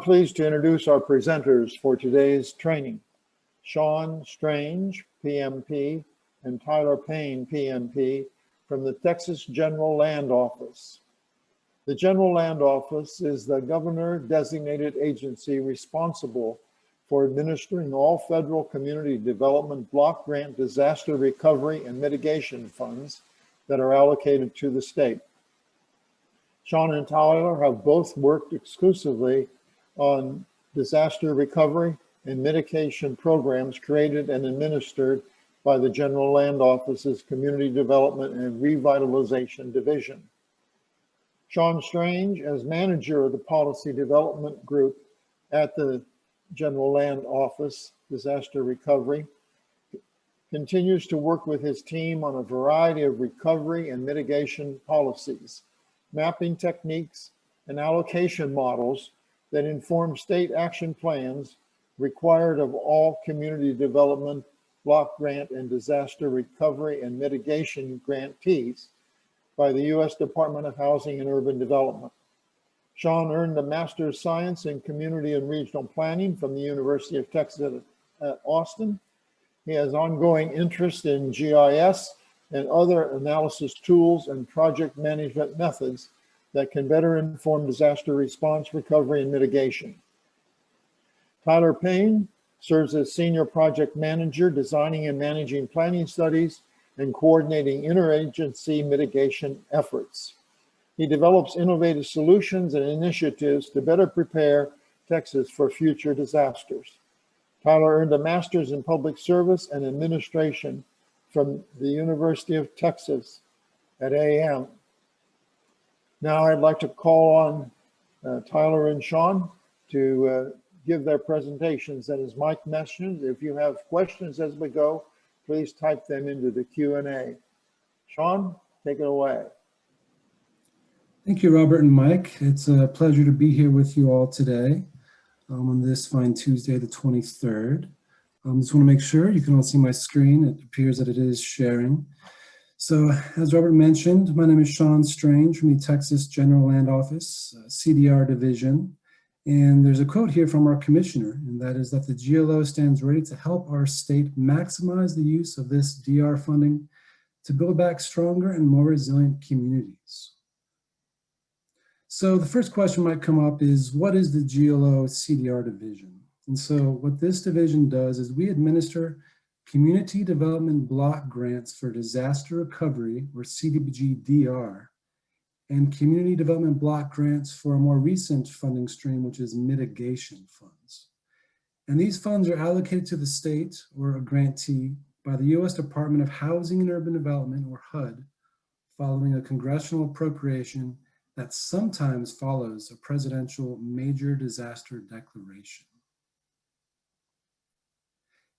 Pleased to introduce our presenters for today's training. Sean Strange, PMP, and Tyler Payne, PMP, from the Texas General Land Office. The General Land Office is the governor-designated agency responsible for administering all federal community development block grant disaster recovery and mitigation funds that are allocated to the state. Sean and Tyler have both worked exclusively on disaster recovery and mitigation programs created and administered by the General Land Office's Community Development and Revitalization Division. Sean Strange, as manager of the Policy Development Group at the General Land Office Disaster Recovery, continues to work with his team on a variety of recovery and mitigation policies, mapping techniques, and allocation models that inform state action plans required of all community development, block grant, and disaster recovery and mitigation grantees by the U.S. Department of Housing and Urban Development. Sean earned a Master's of Science in Community and Regional Planning from the University of Texas at Austin. He has ongoing interest in GIS and other analysis tools and project management methods that can better inform disaster response, recovery, and mitigation. Tyler Payne serves as Senior Project Manager, designing and managing planning studies and coordinating interagency mitigation efforts. He develops innovative solutions and initiatives to better prepare Texas for future disasters. Tyler earned a Master's in Public Service and Administration from the University of Texas at AM. Now I'd like to call on Tyler and Sean to give their presentations. And as Mike mentioned, if you have questions as we go, please type them into the Q&A. Sean, take it away. Thank you, Robert and Mike. It's a pleasure to be here with you all today on this fine Tuesday, the 23rd. Just want to make sure you can all see my screen. It appears that it is sharing. So as Robert mentioned, my name is Sean Strange from the Texas General Land Office, CDR Division. And there's a quote here from our commissioner, and that is that the GLO stands ready to help our state maximize the use of this DR funding to build back stronger and more resilient communities. So the first question might come up is, what is the GLO CDR Division? And so what this division does is we administer Community Development Block Grants for Disaster Recovery, or CDBG-DR, and Community Development Block Grants for a more recent funding stream, which is mitigation funds. And these funds are allocated to the state or a grantee by the U.S. Department of Housing and Urban Development, or HUD, following a congressional appropriation that sometimes follows a presidential major disaster declaration.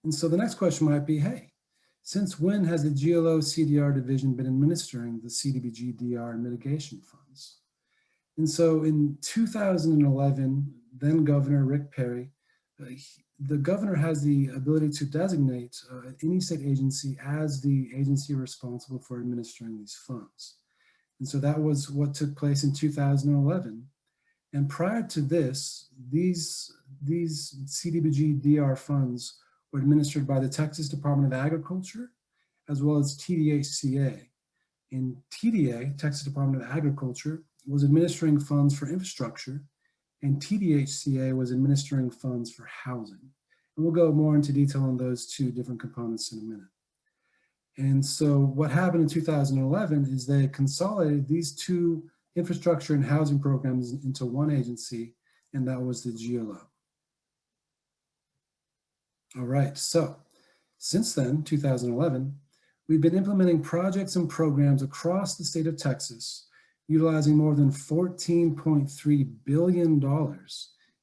And so the next question might be, hey, since when has the GLO CDR Division been administering the CDBG-DR mitigation funds? And so in 2011, then Governor Rick Perry, the governor has the ability to designate any state agency as the agency responsible for administering these funds. And so that was what took place in 2011. And prior to this, these CDBG-DR funds were administered by the Texas Department of Agriculture, as well as TDHCA. And TDA, Texas Department of Agriculture, was administering funds for infrastructure, and TDHCA was administering funds for housing. And we'll go more into detail on those two different components in a minute. And so what happened in 2011 is they consolidated these two infrastructure and housing programs into one agency, and that was the GLO. All right, so since then, 2011, we've been implementing projects and programs across the state of Texas, utilizing more than $14.3 billion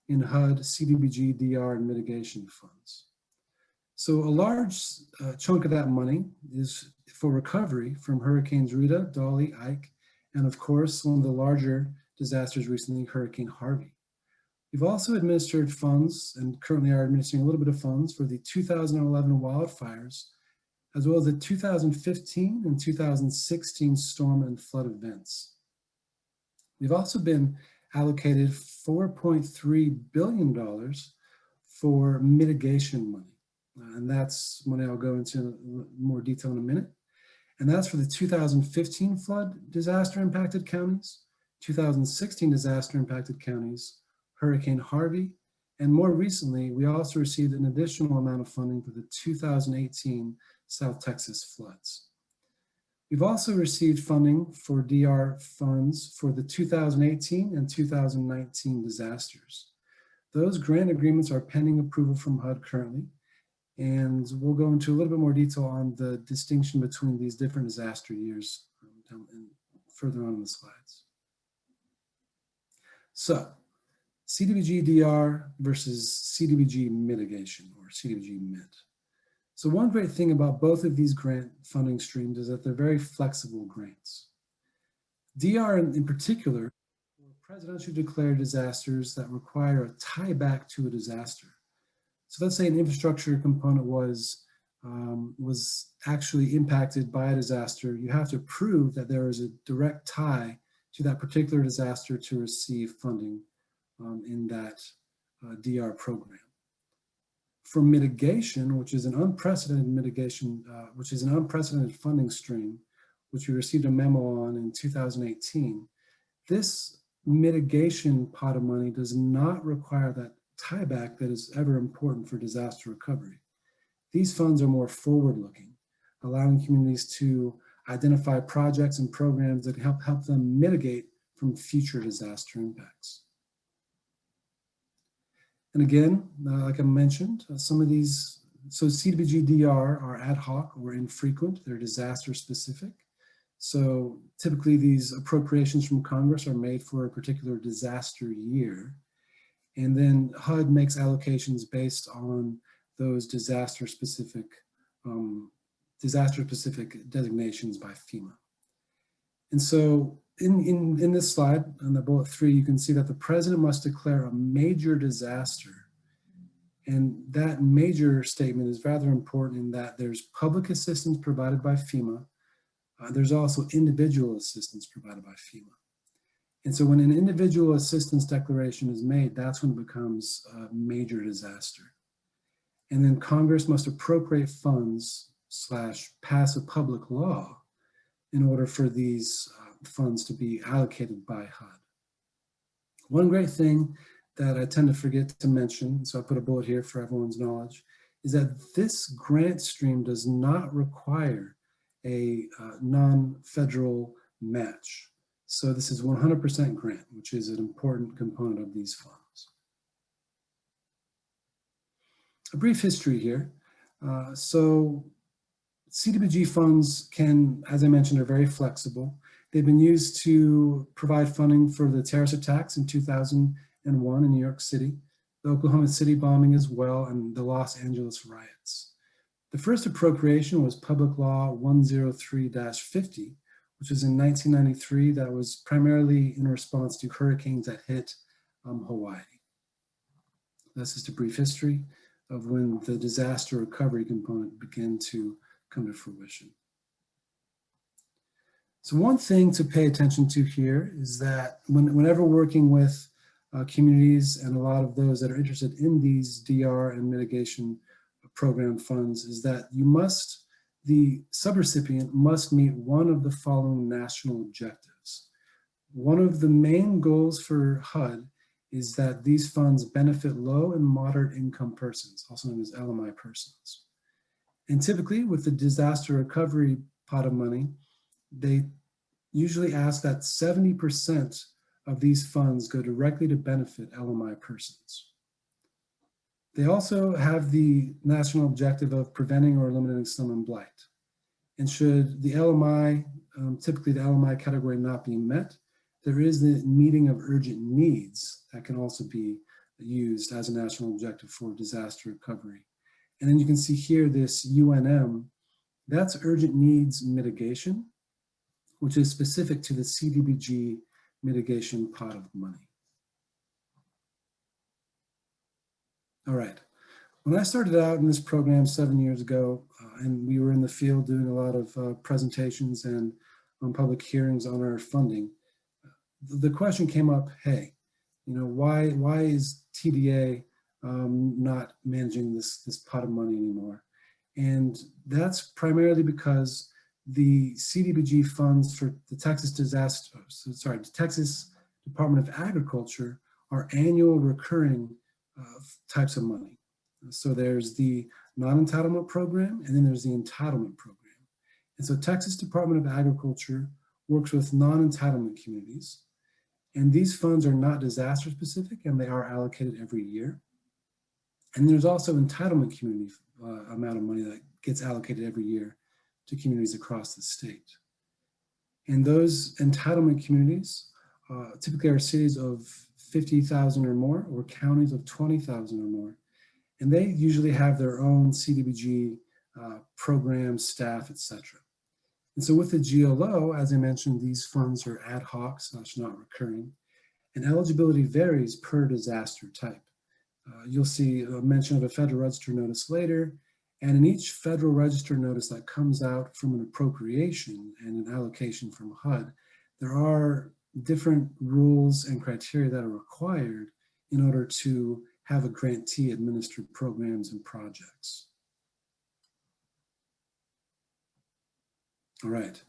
in HUD, CDBG-DR, and mitigation funds. So a large chunk of that money is for recovery from Hurricanes Rita, Dolly, Ike, and of course, one of the larger disasters recently, Hurricane Harvey. We've also administered funds and currently are administering a little bit of funds for the 2011 wildfires, as well as the 2015 and 2016 storm and flood events. We've also been allocated $4.3 billion for mitigation money. And that's money I'll go into more detail in a minute. And that's for the 2015 flood disaster impacted counties, 2016 disaster impacted counties, Hurricane Harvey, and more recently, we also received an additional amount of funding for the 2018 South Texas floods. We've also received funding for DR funds for the 2018 and 2019 disasters. Those grant agreements are pending approval from HUD currently, and we'll go into a little bit more detail on the distinction between these different disaster years further on in the slides. So, CDBG-DR versus CDBG mitigation, or CDBG-MIT. So one great thing about both of these grant funding streams is that they're very flexible grants. DR in particular are presidentially declared disasters that require a tie back to a disaster. So let's say an infrastructure component was actually impacted by a disaster. You have to prove that there is a direct tie to that particular disaster to receive funding in that DR program. For mitigation, which is an unprecedented mitigation, which is an unprecedented funding stream, which we received a memo on in 2018, this mitigation pot of money does not require that tieback that is ever important for disaster recovery. These funds are more forward-looking, allowing communities to identify projects and programs that help them mitigate from future disaster impacts. And again, like I mentioned, some of these, so CDBG-DR are ad hoc or infrequent, they're disaster specific. So typically these appropriations from Congress are made for a particular disaster year. And then HUD makes allocations based on those disaster specific designations by FEMA. And so in this slide, on the bullet 3, you can see that the president must declare a major disaster. And that major statement is rather important in that there's public assistance provided by FEMA. There's also individual assistance provided by FEMA. And so when an individual assistance declaration is made, that's when it becomes a major disaster. And then Congress must appropriate funds / pass a public law in order for these funds to be allocated by HUD. One great thing that I tend to forget to mention, so I put a bullet here for everyone's knowledge, is that this grant stream does not require a non-federal match. So this is 100% grant, which is an important component of these funds. A brief history here. So CDBG funds can, as I mentioned, are very flexible. They've been used to provide funding for the terrorist attacks in 2001 in New York City, the Oklahoma City bombing as well, and the Los Angeles riots. The first appropriation was Public Law 103-50, which was in 1993. That was primarily in response to hurricanes that hit Hawaii. That's just a brief history of when the disaster recovery component began to come to fruition. So one thing to pay attention to here is that whenever working with communities and a lot of those that are interested in these DR and mitigation program funds is that the subrecipient must meet one of the following national objectives. One of the main goals for HUD is that these funds benefit low and moderate income persons, also known as LMI persons. And typically with the disaster recovery pot of money, they usually ask that 70% of these funds go directly to benefit LMI persons. They also have the national objective of preventing or eliminating slum and blight. And should the LMI, typically the LMI category not be met, there is the meeting of urgent needs that can also be used as a national objective for disaster recovery. And then you can see here this UNM, that's urgent needs mitigation, which is specific to the CDBG mitigation pot of money. All right, when I started out in this program 7 years ago, and we were in the field doing a lot of presentations and public hearings on our funding, the question came up, hey, why is TDA not managing this pot of money anymore? And that's primarily because the CDBG funds for the Texas Texas Department of Agriculture are annual recurring types of money. So there's the non-entitlement program, and then there's the entitlement program. And so Texas Department of Agriculture works with non-entitlement communities, and these funds are not disaster specific, and they are allocated every year. And there's also entitlement community amount of money that gets allocated every year to communities across the state. And those entitlement communities typically are cities of 50,000 or more, or counties of 20,000 or more. And they usually have their own CDBG program, staff, etc. And so with the GLO, as I mentioned, these funds are ad hoc, so it's not recurring. And eligibility varies per disaster type. You'll see a mention of a Federal Register notice later, and in each Federal Register notice that comes out from an appropriation and an allocation from HUD, there are different rules and criteria that are required in order to have a grantee administer programs and projects. All right,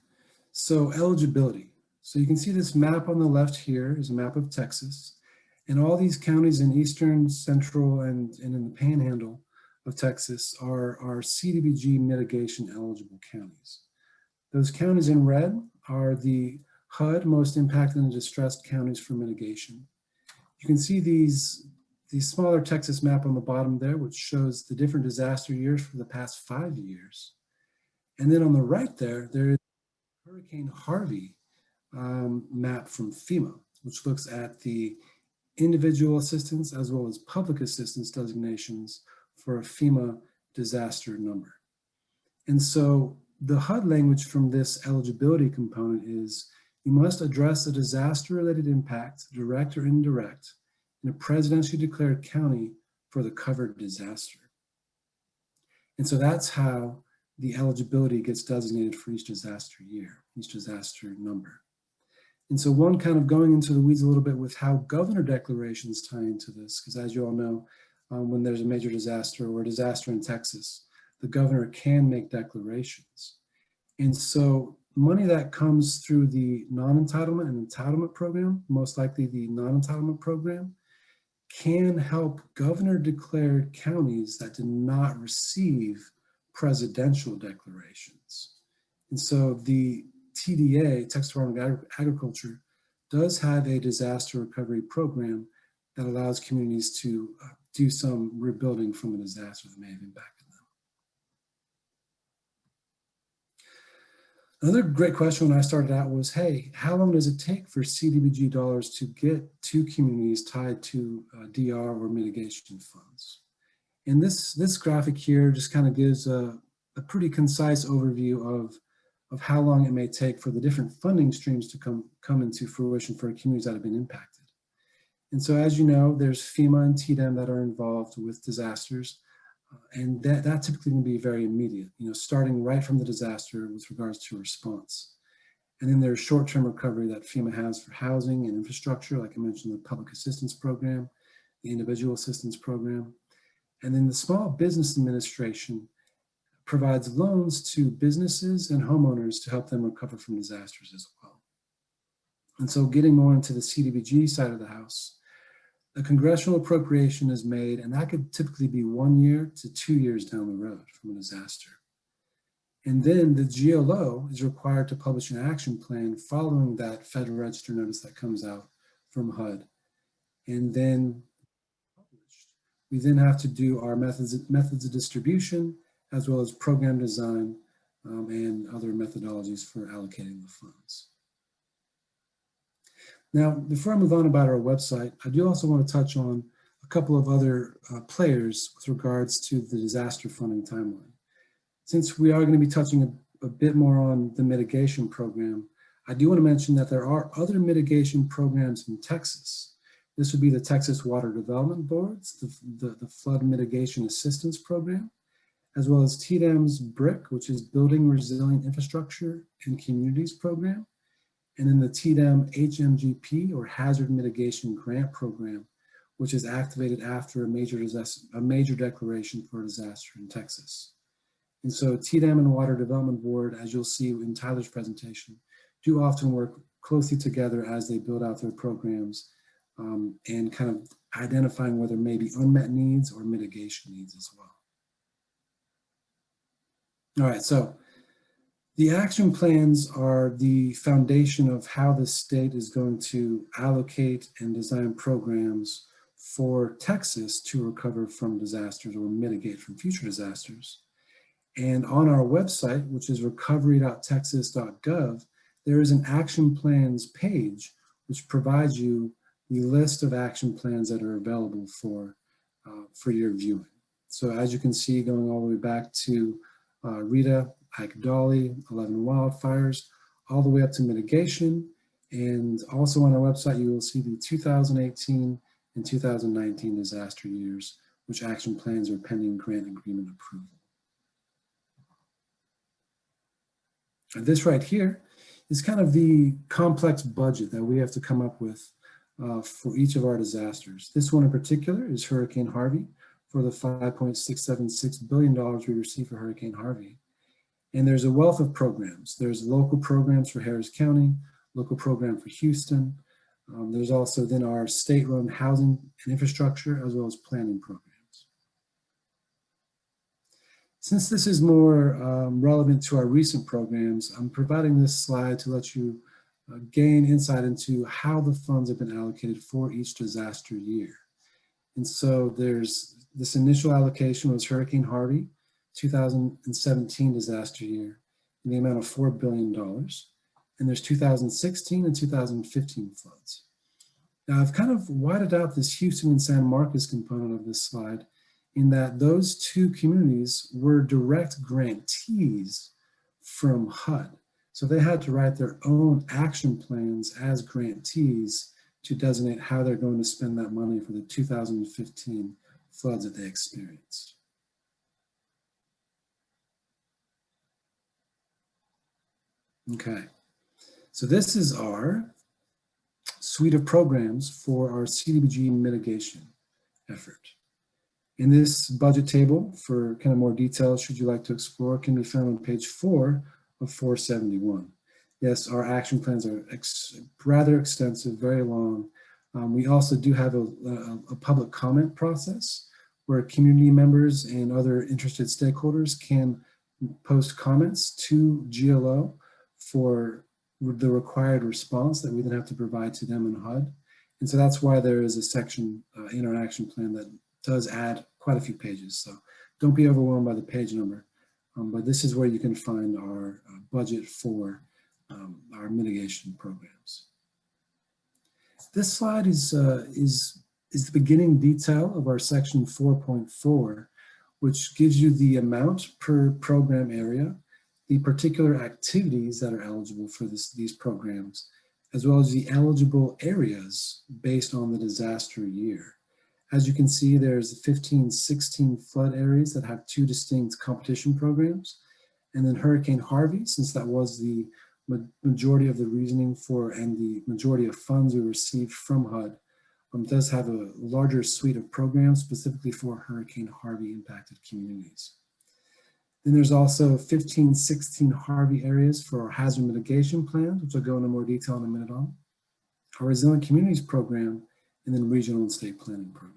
so eligibility. So you can see this map on the left here is a map of Texas, and all these counties in eastern, central, and in the panhandle of Texas are CDBG mitigation eligible counties. Those counties in red are the HUD most impacted and distressed counties for mitigation. You can see these smaller Texas map on the bottom there, which shows the different disaster years for the past 5 years. And then on the right there is Hurricane Harvey map from FEMA, which looks at the individual assistance as well as public assistance designations for a FEMA disaster number. And so the HUD language from this eligibility component is you must address a disaster-related impact, direct or indirect, in a presidentially declared county for the covered disaster. And so that's how the eligibility gets designated for each disaster year, each disaster number. And so one kind of going into the weeds a little bit with how governor declarations tie into this, because as you all know, when there's a major disaster or a disaster in Texas, the governor can make declarations. And so money that comes through the non-entitlement and entitlement program, most likely the non-entitlement program, can help governor-declared counties that did not receive presidential declarations. And so the TDA, Texas Department of Agriculture, does have a disaster recovery program that allows communities to do some rebuilding from a disaster that may have impacted them. Another great question when I started out was, hey, how long does it take for CDBG dollars to get to communities tied to DR or mitigation funds? And this graphic here just kind of gives a pretty concise overview of how long it may take for the different funding streams to come into fruition for communities that have been impacted. And so as you know, there's FEMA and TDEM that are involved with disasters. And that typically can be very immediate, starting right from the disaster with regards to response. And then there's short-term recovery that FEMA has for housing and infrastructure, like I mentioned, the public assistance program, the individual assistance program. And then the Small Business Administration provides loans to businesses and homeowners to help them recover from disasters as well. And so getting more into the CDBG side of the house, a congressional appropriation is made, and that could typically be 1 year to 2 years down the road from a disaster. And then the GLO is required to publish an action plan following that Federal Register notice that comes out from HUD. And then we then have to do our methods of distribution, as well as program design and other methodologies for allocating the funds. Now, before I move on about our website, I do also want to touch on a couple of other players with regards to the disaster funding timeline. Since we are going to be touching a bit more on the mitigation program, I do want to mention that there are other mitigation programs in Texas. This would be the Texas Water Development Boards, the Flood Mitigation Assistance Program, as well as TDEM's BRIC, which is Building Resilient Infrastructure and Communities Program, and then the TDEM HMGP, or Hazard Mitigation Grant Program, which is activated after a major declaration for a disaster in Texas. And so TDEM and Water Development Board, as you'll see in Tyler's presentation, do often work closely together as they build out their programs and kind of identifying whether maybe unmet needs or mitigation needs as well. All right, so the action plans are the foundation of how the state is going to allocate and design programs for Texas to recover from disasters or mitigate from future disasters. And on our website, which is recovery.texas.gov, there is an action plans page which provides you the list of action plans that are available for your viewing. So as you can see, going all the way back to Rita, Ike Dolly, 11 wildfires, all the way up to mitigation. And also on our website, you will see the 2018 and 2019 disaster years, which action plans are pending grant agreement approval. And this right here is kind of the complex budget that we have to come up with for each of our disasters. This one in particular is Hurricane Harvey, for the $5.676 billion we received for Hurricane Harvey. And there's a wealth of programs. There's local programs for Harris County, local program for Houston. There's also then our state-run housing and infrastructure, as well as planning programs. Since this is more relevant to our recent programs, I'm providing this slide to let you gain insight into how the funds have been allocated for each disaster year. And so there's this initial allocation was Hurricane Harvey, 2017 disaster year, in the amount of $4 billion. And there's 2016 and 2015 floods. Now I've kind of widened out this Houston and San Marcos component of this slide in that those two communities were direct grantees from HUD. So they had to write their own action plans as grantees to designate how they're going to spend that money for the 2015 floods that they experienced. Okay, so this is our suite of programs for our CDBG mitigation effort. In this budget table, for kind of more details, should you like to explore, can be found on page 4 of 471. Yes, our action plans are rather extensive, very long. We also do have a public comment process where community members and other interested stakeholders can post comments to GLO for the required response that we then have to provide to them in HUD. And so that's why there is a section in our action plan that does add quite a few pages. So don't be overwhelmed by the page number, but this is where you can find our budget for our mitigation programs. This slide is the beginning detail of our section 4.4, which gives you the amount per program area, the particular activities that are eligible for these programs, as well as the eligible areas based on the disaster year. As you can see, there's 15-16 flood areas that have 2 distinct competition programs. And then Hurricane Harvey, since that was the majority of the reasoning for and the majority of funds we received from HUD, does have a larger suite of programs specifically for Hurricane Harvey impacted communities. Then there's also 15-16 Harvey areas for our hazard mitigation plans, which I'll go into more detail in a minute on, our resilient communities program, and then regional and state planning program.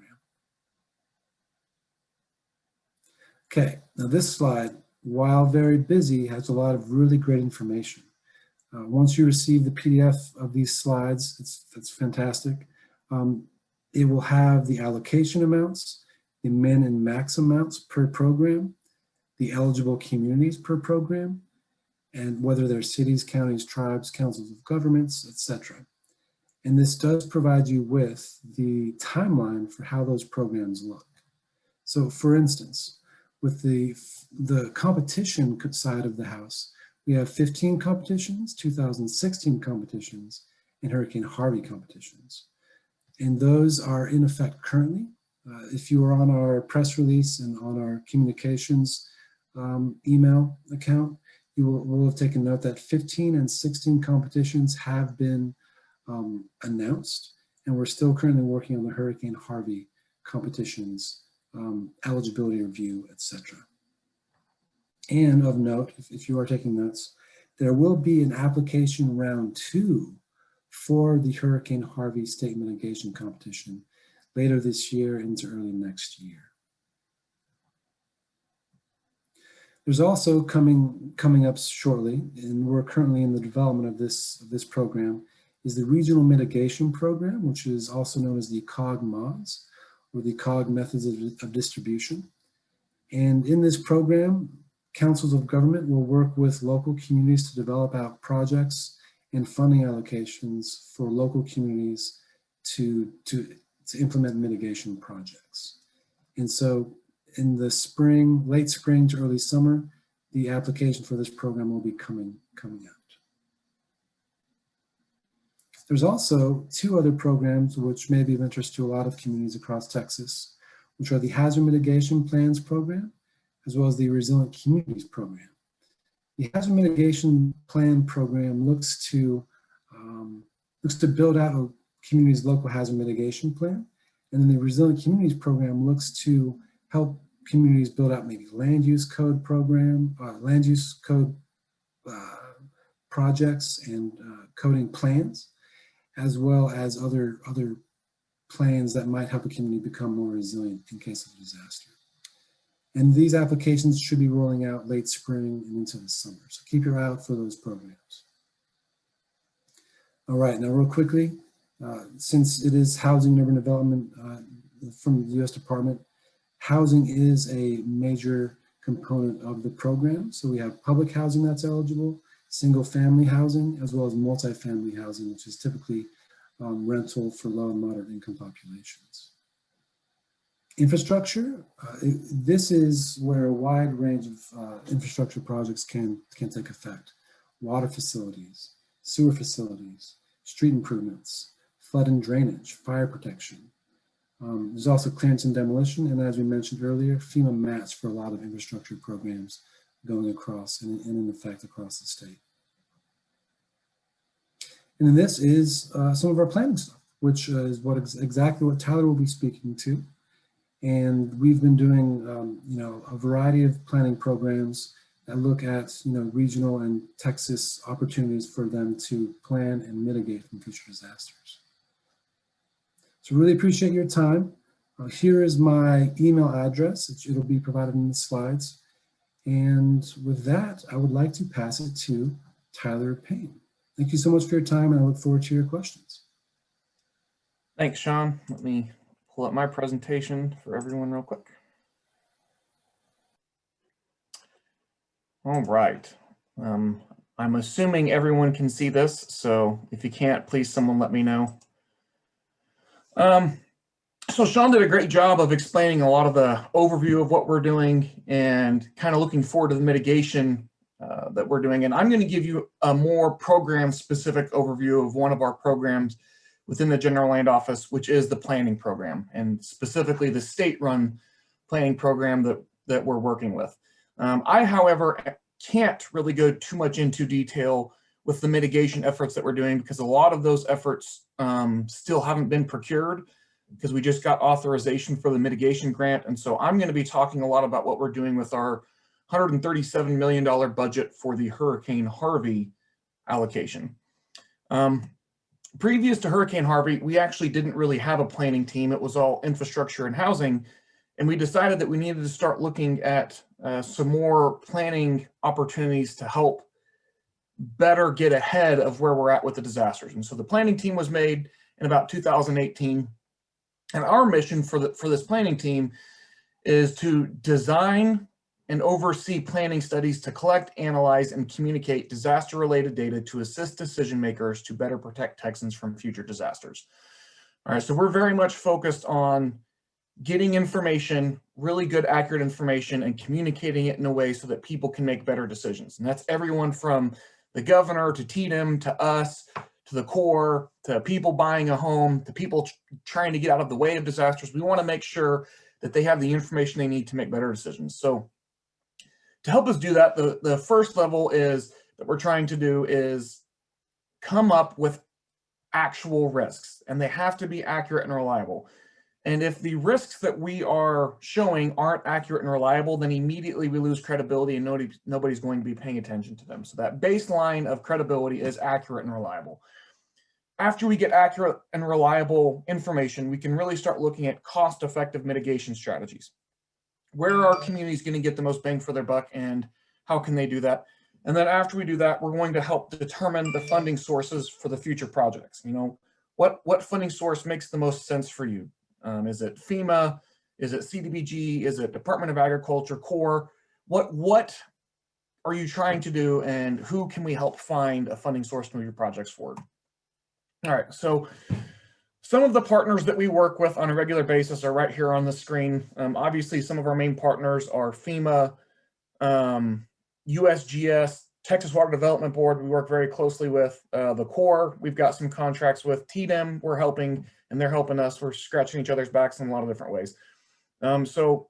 Okay, now this slide, while very busy, has a lot of really great information. Once you receive the PDF of these slides, that's fantastic. It will have the allocation amounts, the min and max amounts per program, the eligible communities per program, and whether they're cities, counties, tribes, councils of governments, etc. And this does provide you with the timeline for how those programs look. So for instance, with the competition side of the house, we have 15 competitions, 2016 competitions, and Hurricane Harvey competitions. And those are in effect currently. If you are on our press release and on our communications email account, you will have taken note that 15 and 16 competitions have been announced, and we're still currently working on the Hurricane Harvey competitions, eligibility review, etc. And of note, if you are taking notes, there will be an application round 2 for the Hurricane Harvey state mitigation competition later this year into early next year. There's also coming up shortly, and we're currently in the development of this program, is the Regional Mitigation Program, which is also known as the COG MODS, or the COG Methods of Distribution. And in this program, councils of government will work with local communities to develop out projects and funding allocations for local communities to implement mitigation projects. And so in the spring, late spring to early summer, the application for this program will be coming out. There's also 2 other programs which may be of interest to a lot of communities across Texas, which are the Hazard Mitigation Plans Program, as well as the Resilient Communities Program. The Hazard Mitigation Plan Program looks to build out a community's local hazard mitigation plan, and then the Resilient Communities Program looks to help communities build out maybe land use code projects and coding plans, as well as other plans that might help a community become more resilient in case of disaster. And these applications should be rolling out late spring and into the summer. So keep your eye out for those programs. All right, now real quickly, since it is housing and urban development from the U.S. Department, housing is a major component of the program. So we have public housing that's eligible, single family housing, as well as multifamily housing, which is typically rental for low and moderate income populations. Infrastructure, this is where a wide range of infrastructure projects can take effect. Water facilities, sewer facilities, street improvements, flood and drainage, fire protection. There's also clearance and demolition, and as we mentioned earlier, FEMA match for a lot of infrastructure programs going across and in effect across the state. And then this is some of our planning stuff, which is exactly what Tyler will be speaking to. And we've been doing, a variety of planning programs that look at, regional and Texas opportunities for them to plan and mitigate from future disasters. So really appreciate your time. Here is my email address. It'll be provided in the slides. And with that, I would like to pass it to Tyler Payne. Thank you so much for your time, and I look forward to your questions. Thanks, Sean. Let me pull up my presentation for everyone real quick. All right. I'm assuming everyone can see this, so if you can't, please someone let me know. So Sean did a great job of explaining a lot of the overview of what we're doing and kind of looking forward to the mitigation that we're doing. And I'm going to give you a more program-specific overview of one of our programs within the General Land Office, which is the planning program, and specifically the state-run planning program that we're working with. I, however, can't really go too much into detail with the mitigation efforts that we're doing because a lot of those efforts still haven't been procured because we just got authorization for the mitigation grant. And so I'm going to be talking a lot about what we're doing with our $137 million budget for the Hurricane Harvey allocation. Previous to Hurricane Harvey, we actually didn't really have a planning team. It was all infrastructure and housing. And we decided that we needed to start looking at some more planning opportunities to help better get ahead of where we're at with the disasters. And so the planning team was made in about 2018. And our mission for this planning team is to design and oversee planning studies to collect, analyze, and communicate disaster-related data to assist decision makers to better protect Texans from future disasters. All right, so we're very much focused on getting information, really good, accurate information, and communicating it in a way so that people can make better decisions. And that's everyone from the governor to TDM to us, to the Corps, to people buying a home, to people trying to get out of the way of disasters. We want to make sure that they have the information they need to make better decisions. So To help us do that, the first level is that we're trying to do is come up with actual risks, and they have to be accurate and reliable. And if the risks that we are showing aren't accurate and reliable, then immediately we lose credibility and nobody's going to be paying attention to them. So that baseline of credibility is accurate and reliable. After we get accurate and reliable information, we can really start looking at cost-effective mitigation strategies. Where are our communities going to get the most bang for their buck, and how can they do that? And then after we do that, we're going to help determine the funding sources for the future projects. You know, what funding source makes the most sense for you? Is it FEMA? Is it CDBG? Is it Department of Agriculture, CORE? What are you trying to do, and who can we help find a funding source to move your projects forward? All right, so some of the partners that we work with on a regular basis are right here on the screen. Obviously, some of our main partners are FEMA, USGS, Texas Water Development Board. We work very closely with the CORE. We've got some contracts with TDEM. We're helping, and they're helping us. We're scratching each other's backs in a lot of different ways. So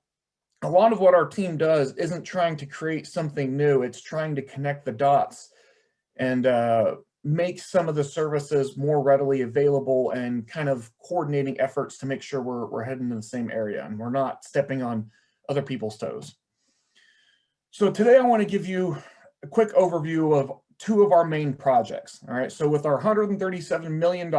a lot of what our team does isn't trying to create something new. It's trying to connect the dots and make some of the services more readily available, and kind of coordinating efforts to make sure we're heading in the same area and we're not stepping on other people's toes. So today I want to give you a quick overview of two of our main projects. All right, so with our $137 million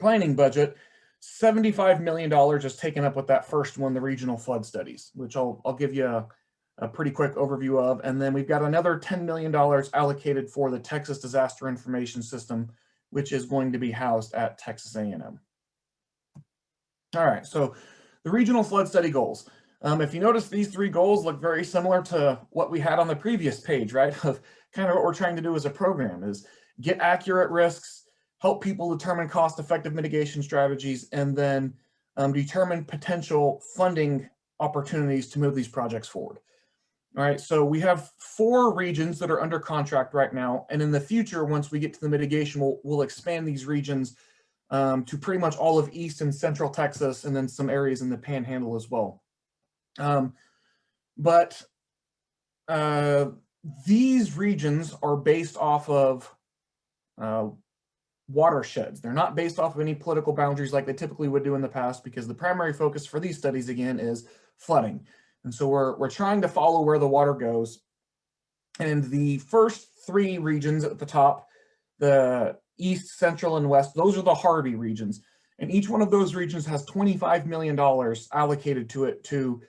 planning budget, $75 million is taken up with that first one, the regional flood studies, which I'll give you a pretty quick overview of. And then we've got another $10 million allocated for the Texas Disaster Information System, which is going to be housed at Texas A&M. All right, so the regional flood study goals. If you notice, these three goals look very similar to what we had on the previous page, right? Of kind of what we're trying to do as a program is get accurate risks, help people determine cost-effective mitigation strategies, and then determine potential funding opportunities to move these projects forward. All right, so we have 4 regions that are under contract right now, and in the future, once we get to the mitigation, we'll expand these regions to pretty much all of East and Central Texas, and then some areas in the Panhandle as well. But these regions are based off of watersheds. They're not based off of any political boundaries like they typically would do in the past, because the primary focus for these studies, again, is flooding. And so we're trying to follow where the water goes. And the first 3 regions at the top, the East, Central, and West, those are the Harvey regions. And each one of those regions has $25 million allocated to it to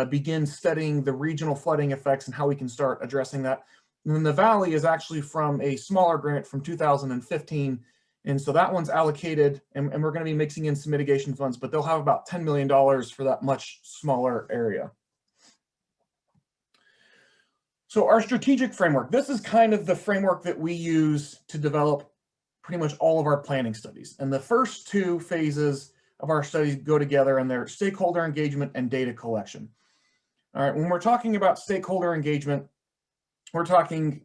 begin studying the regional flooding effects and how we can start addressing that. And then the Valley is actually from a smaller grant from 2015. And so that one's allocated, and we're going to be mixing in some mitigation funds, but they'll have about $10 million for that much smaller area. So our strategic framework, this is kind of the framework that we use to develop pretty much all of our planning studies. And the first 2 phases of our studies go together, and they're stakeholder engagement and data collection. All right, when we're talking about stakeholder engagement, we're talking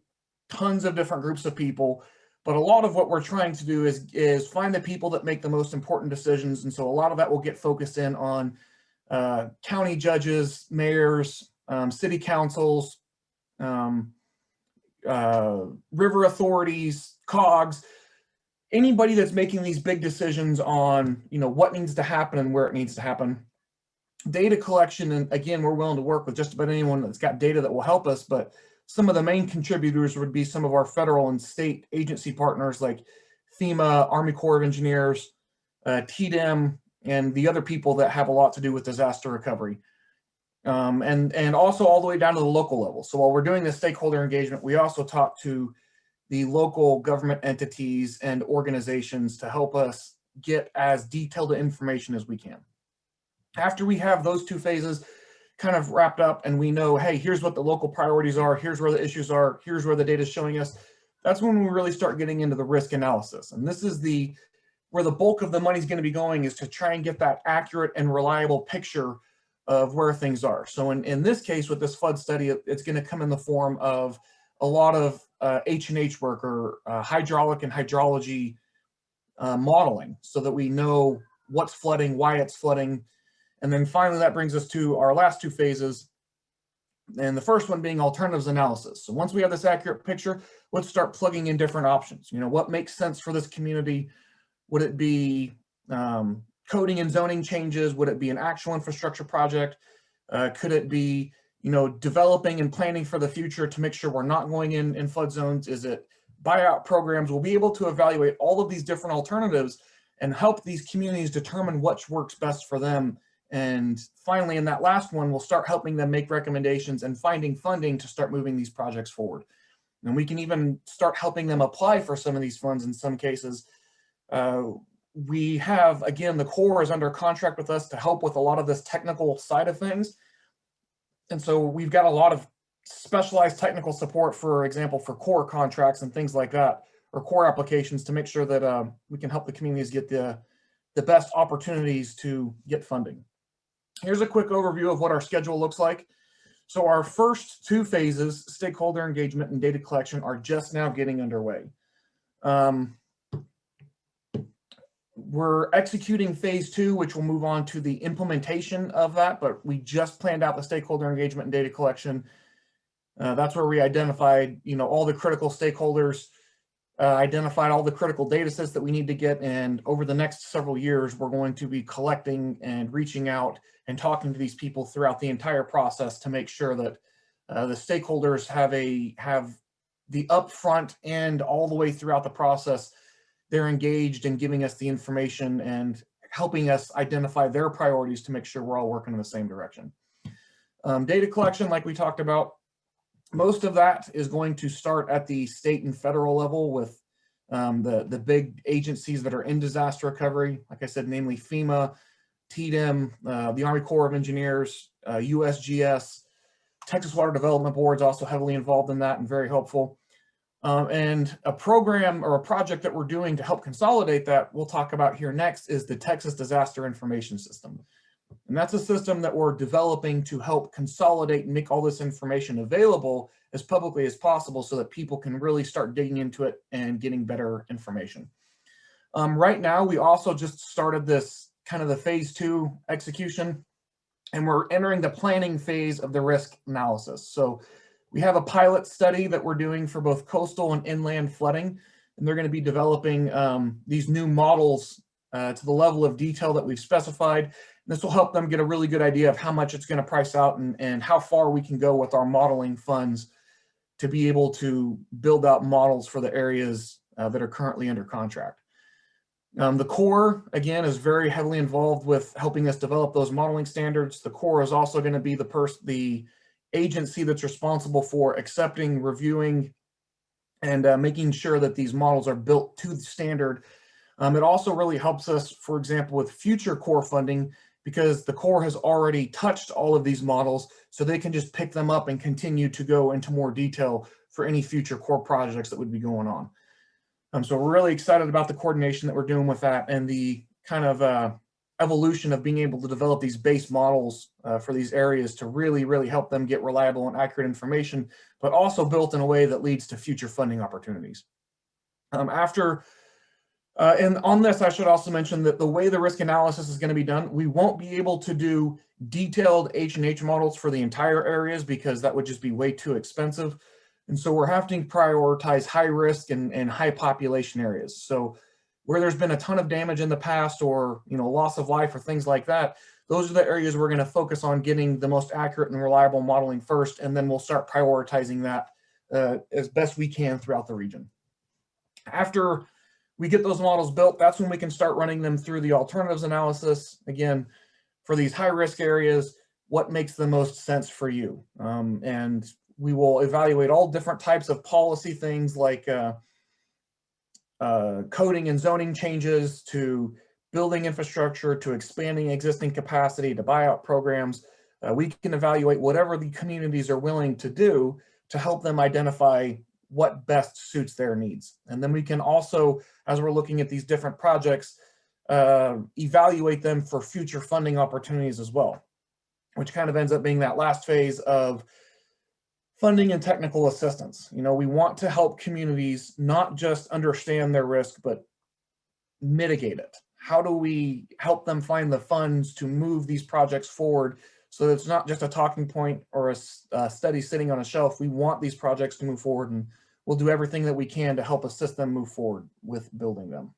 tons of different groups of people, but a lot of what we're trying to do is find the people that make the most important decisions. And so a lot of that will get focused in on county judges, mayors, city councils, river authorities, COGS, anybody that's making these big decisions on, you know, what needs to happen and where it needs to happen. Data collection, and again, we're willing to work with just about anyone that's got data that will help us, but some of the main contributors would be some of our federal and state agency partners like FEMA, Army Corps of Engineers, TDEM, and the other people that have a lot to do with disaster recovery. And also all the way down to the local level. So while we're doing this stakeholder engagement, we also talk to the local government entities and organizations to help us get as detailed information as we can. After we have those 2 phases kind of wrapped up and we know, hey, here's what the local priorities are, here's where the issues are, here's where the data is showing us, that's when we really start getting into the risk analysis. And this is where the bulk of the money is going to be going, is to try and get that accurate and reliable picture of where things are. So in this case, with this flood study, it's going to come in the form of a lot of H&H work, or hydraulic and hydrology modeling, so that we know what's flooding, why it's flooding. And then finally, that brings us to our last 2 phases, And the first one being alternatives analysis. So once we have this accurate picture, let's start plugging in different options. You know, what makes sense for this community? Would it be coding and zoning changes? Would it be an actual infrastructure project? Could it be, you know, developing and planning for the future to make sure we're not going in flood zones? Is it buyout programs? We'll be able to evaluate all of these different alternatives and help these communities determine which works best for them. And finally, in that last one, we'll start helping them make recommendations and finding funding to start moving these projects forward. And we can even start helping them apply for some of these funds in some cases. We have, again, the Corps is under contract with us to help with a lot of this technical side of things. And so we've got a lot of specialized technical support, for example, for Corps contracts and things like that, or Corps applications, to make sure that we can help the communities get the best opportunities to get funding. Here's a quick overview of what our schedule looks like. So our first two phases, stakeholder engagement and data collection, are just now getting underway. We're executing phase 2, which will move on to the implementation of that, but we just planned out the stakeholder engagement and data collection. That's where we identified, you know, all the critical stakeholders, identified all the critical data sets that we need to get, and over the next several years, we're going to be collecting and reaching out and talking to these people throughout the entire process to make sure that the stakeholders have the upfront and all the way throughout the process, they're engaged in giving us the information and helping us identify their priorities to make sure we're all working in the same direction. Data collection, like we talked about, most of that is going to start at the state and federal level with the big agencies that are in disaster recovery. Like I said, namely FEMA, TDM, the Army Corps of Engineers, USGS, Texas Water Development Board is also heavily involved in that and very helpful. And a program or a project that we're doing to help consolidate that we'll talk about here next is the Texas Disaster Information System. And that's a system that we're developing to help consolidate and make all this information available as publicly as possible so that people can really start digging into it and getting better information. Right now, we also just started this kind of the phase 2 execution, and we're entering the planning phase of the risk analysis. So we have a pilot study that we're doing for both coastal and inland flooding, and they're going to be developing these new models to the level of detail that we've specified. This will help them get a really good idea of how much it's going to price out and how far we can go with our modeling funds to be able to build out models for the areas that are currently under contract. The Corps, again, is very heavily involved with helping us develop those modeling standards. The Corps is also going to be the agency that's responsible for accepting, reviewing, and making sure that these models are built to the standard. It also really helps us, for example, with future Corps funding, because the Corps has already touched all of these models, so they can just pick them up and continue to go into more detail for any future Corps projects that would be going on. So we're really excited about the coordination that we're doing with that and the kind of evolution of being able to develop these base models for these areas to really help them get reliable and accurate information, but also built in a way that leads to future funding opportunities. And on this, I should also mention that the way the risk analysis is going to be done, we won't be able to do detailed H&H models for the entire areas because that would just be way too expensive. And so we're having to prioritize high risk and high population areas. So where there's been a ton of damage in the past, or loss of life or things like that, those are the areas we're going to focus on getting the most accurate and reliable modeling first, and then we'll start prioritizing that as best we can throughout the region. After we get those models built, that's when we can start running them through the alternatives analysis. Again, for these high risk areas, what makes the most sense for you? And we will evaluate all different types of policy things like coding and zoning changes, to building infrastructure, to expanding existing capacity, to buyout programs. We can evaluate whatever the communities are willing to do to help them identify what best suits their needs. And then we can also, as we're looking at these different projects, evaluate them for future funding opportunities as well, which kind of ends up being that last phase of funding and technical assistance. We want to help communities not just understand their risk, but mitigate it. How do we help them find the funds to move these projects forward So it's not just a talking point or a study sitting on a shelf. We want these projects to move forward, and we'll do everything that we can to help assist them move forward with building them.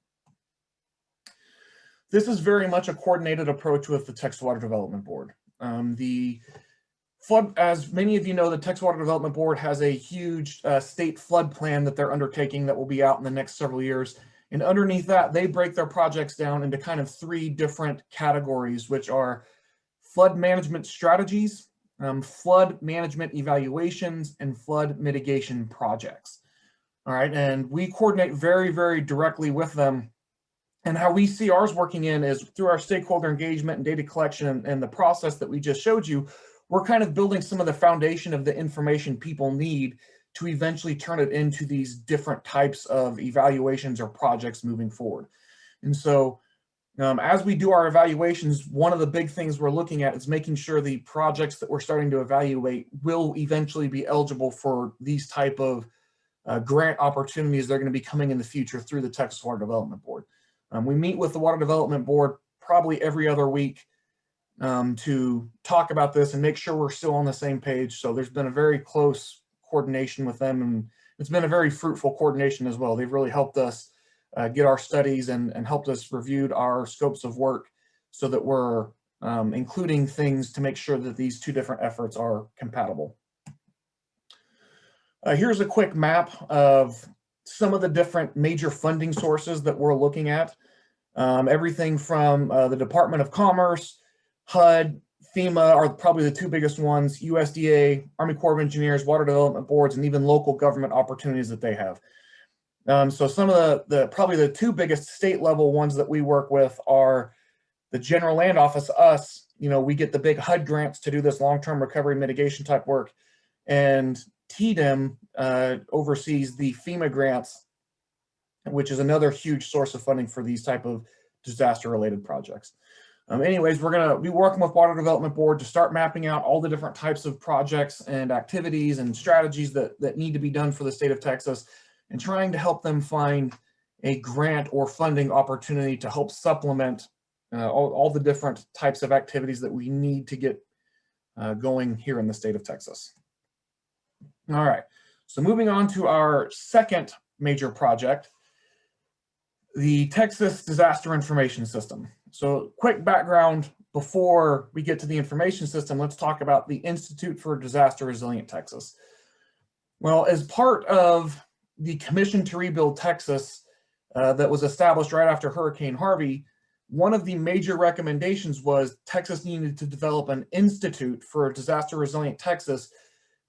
This is very much a coordinated approach with the Texas Water Development Board. As many of you know, the Texas Water Development Board has a huge state flood plan that they're undertaking that will be out in the next several years. And underneath that, they break their projects down into kind of 3 different categories, which are flood management strategies, flood management evaluations, and flood mitigation projects. All right, and we coordinate very, very directly with them. And how we see ours working in is through our stakeholder engagement and data collection and the process that we just showed you. We're kind of building some of the foundation of the information people need to eventually turn it into these different types of evaluations or projects moving forward. And so as we do our evaluations, one of the big things we're looking at is making sure the projects that we're starting to evaluate will eventually be eligible for these type of grant opportunities that are going to be coming in the future through the Texas Water Development Board. We meet with the Water Development Board probably every other week to talk about this and make sure we're still on the same page. So there's been a very close coordination with them, and it's been a very fruitful coordination as well. They've really helped us get our studies and helped us review our scopes of work so that we're including things to make sure that these 2 different efforts are compatible. Here's a quick map of some of the different major funding sources that we're looking at. Everything from the Department of Commerce, HUD, FEMA are probably the 2 biggest ones, USDA, Army Corps of Engineers, Water Development Boards, and even local government opportunities that they have. So some of probably the 2 biggest state level ones that we work with are the General Land Office, us. We get the big HUD grants to do this long-term recovery mitigation type work, and TDEM oversees the FEMA grants, which is another huge source of funding for these type of disaster-related projects. Anyways, we're going to be working with Water Development Board to start mapping out all the different types of projects and activities and strategies that need to be done for the state of Texas, and trying to help them find a grant or funding opportunity to help supplement all the different types of activities that we need to get going here in the state of Texas. All right, so moving on to our second major project, the Texas Disaster Information System. So quick background before we get to the information system, let's talk about the Institute for Disaster Resilient Texas. Well, as part of the Commission to Rebuild Texas that was established right after Hurricane Harvey, one of the major recommendations was Texas needed to develop an Institute for Disaster Resilient Texas